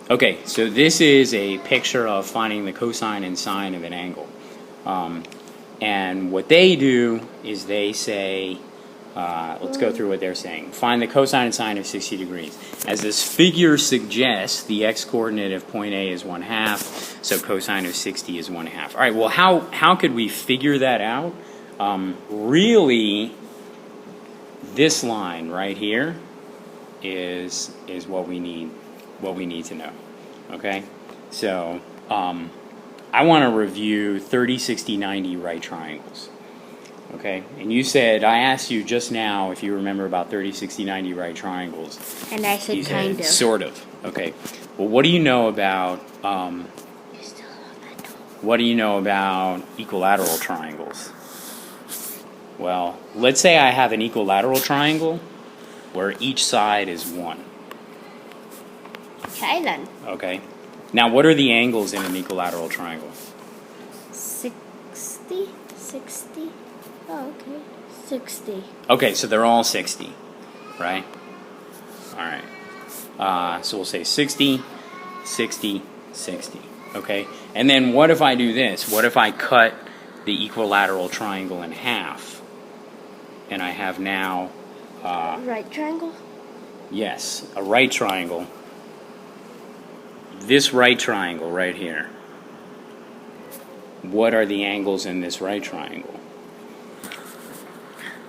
Okay, so this is a picture of finding the cosine and sine of an angle. And what they do is they say, let's go through what they're saying. Find the cosine and sine of 60 degrees. As this figure suggests, the x-coordinate of point A is 1/2, so cosine of 60 is 1/2. All right, well, how could we figure that out? Really, this line right here is what we need to know. Okay, so I want to review 30, 60, 90 right triangles. Okay, and you said, I asked you just now if you remember about 30, 60, 90 right triangles. And I said kind of. Sort of. Okay, well, what do you know about equilateral triangles? Well, let's say I have an equilateral triangle where each side is 1. Okay, then. Okay. Now, what are the angles in an equilateral triangle? 60? 60? Oh, okay. 60. Okay, so they're all 60, right? All right. So we'll say 60, 60, 60. Okay. And then what if I do this? What if I cut the equilateral triangle in half? And I have now... right triangle? Yes, a right triangle. This right triangle right here. What are the angles in this right triangle?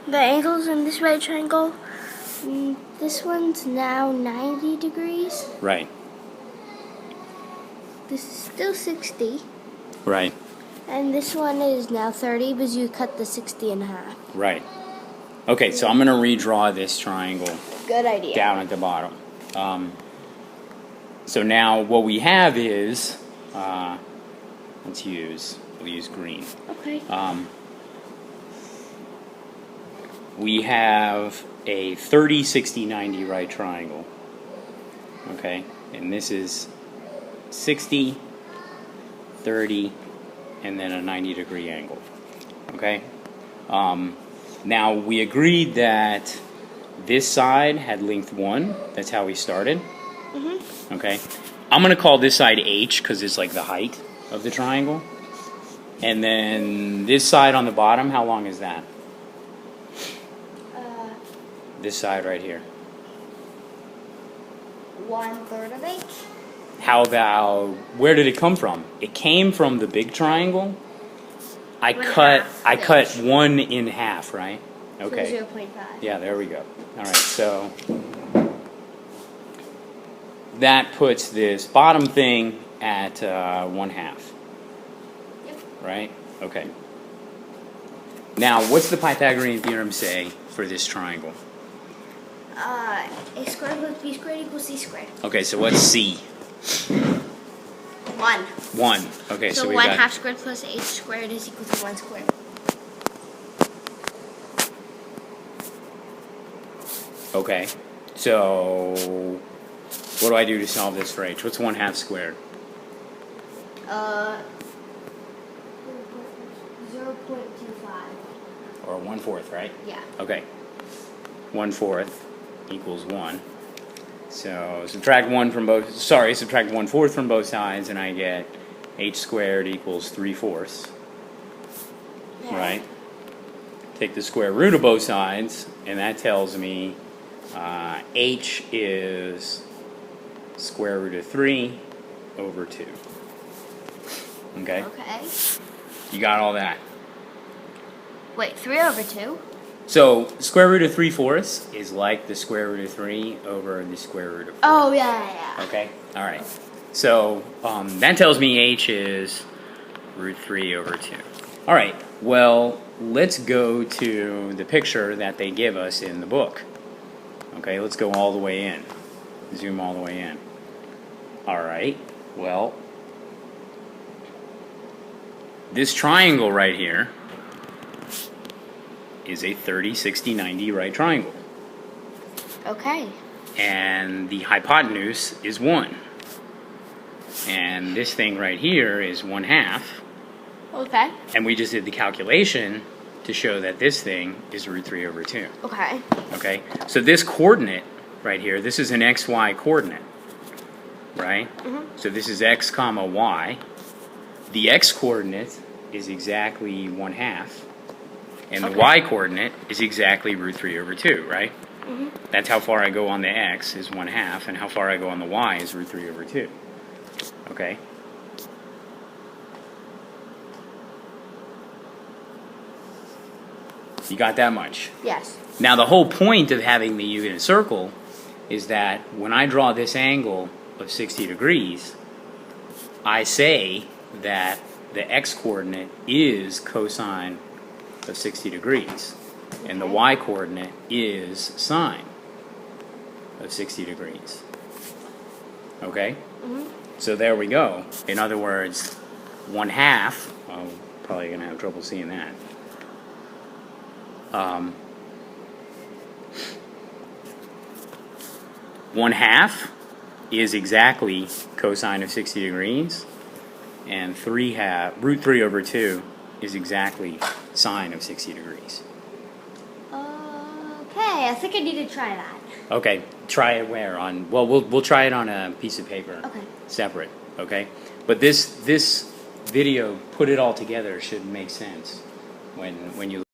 The angles in this right triangle, this one's now 90 degrees. Right. This is still 60. Right. And this one is now 30 because you cut the 60 in half. Right. Okay, so I'm going to redraw this triangle. Good idea. Down at the bottom. So now what we have is, we'll use green. Okay. We have a 30, 60, 90 right triangle. Okay, and this is 60, 30, and then a 90-degree angle. Okay. Now we agreed that this side had length 1. That's how we started. Mm-hmm. Okay. I'm going to call this side H because it's like the height of the triangle. And then this side on the bottom, how long is that? This side right here. 1/3 of H. How about, where did it come from? It came from the big triangle. I cut 1 in half, right? Okay. So 0.5. Yeah, there we go. All right, so that puts this bottom thing at 1/2. Yep. Right? Okay. Now, what's the Pythagorean theorem say for this triangle? A squared plus b squared equals c squared. Okay, so what's C? 1. 1. Okay, so we 1/2 got... squared plus h squared is equal to 1 squared. Okay, so what do I do to solve this for h? What's 1/2 squared? 0.25. Or 1/4, right? Yeah. Okay. 1/4 equals 1. So subtract 1/4 from both sides, and I get h squared equals 3/4. Yeah. Right? Take the square root of both sides, and that tells me h is square root of 3 over 2. Okay? Okay. You got all that? Wait, 3 over 2? So, square root of 3/4 is like the square root of 3 over the square root of 4. Oh, yeah. Okay? Alright. So, that tells me h is root 3 over 2. Alright, well, let's go to the picture that they give us in the book. Okay, let's go all the way in. Zoom all the way in. Alright, well, this triangle right here is a 30, 60, 90 right triangle. Okay. And the hypotenuse is 1. And this thing right here is 1/2. Okay. And we just did the calculation to show that this thing is root 3 over 2. Okay. Okay? So this coordinate right here, this is an xy coordinate. right? So this is x comma y. The x-coordinate is exactly 1/2. And the y-coordinate is exactly √3/2, right? That's how far I go on the x is 1/2, and how far I go on the y is √3/2. Okay? You got that much? Yes. Now the whole point of having the unit circle is that when I draw this angle of 60 degrees, I say that the x-coordinate is cosine of 60 degrees, and the y-coordinate is sine of 60 degrees. Okay? So there we go. In other words, 1/2, I'm probably going to have trouble seeing that. 1/2 is exactly cosine of 60 degrees, and √3/2 is exactly sine of 60 degrees. Okay, I think I need to try that. Okay, try it where? Well, we'll try it on a piece of paper. Okay. Separate, okay? But this video, put it all together, should make sense when you